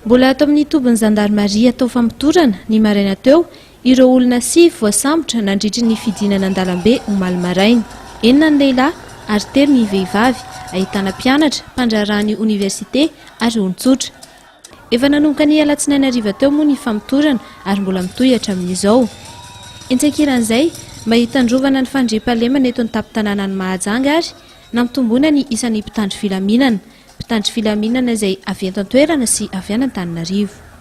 Mbola ato amin'ny tobin'ny zandarmaria atao famotorana ny maraina teo ireo olona 5 voasambotra nandritry ny fidinana an-dalambe omaly maraina. 9 ny lehilahy ary 3 ny vehivavy, ahitana mpianatra, mpandrarahany oniversite ary olon-tsotra. Efa nanomboka ny alatsinainy hariva teo moa ny famotorana ary mbola mitohy hatramin'izao. Entsekiran'izay mba hitandrovana ny fandriam-pahalemana eto an-tampon-tanànan'ny Mahajanga ary nampitomboina ny isan'ny mpitandro filaminana izay avy eto an-toerana sy avy any Antananarivo.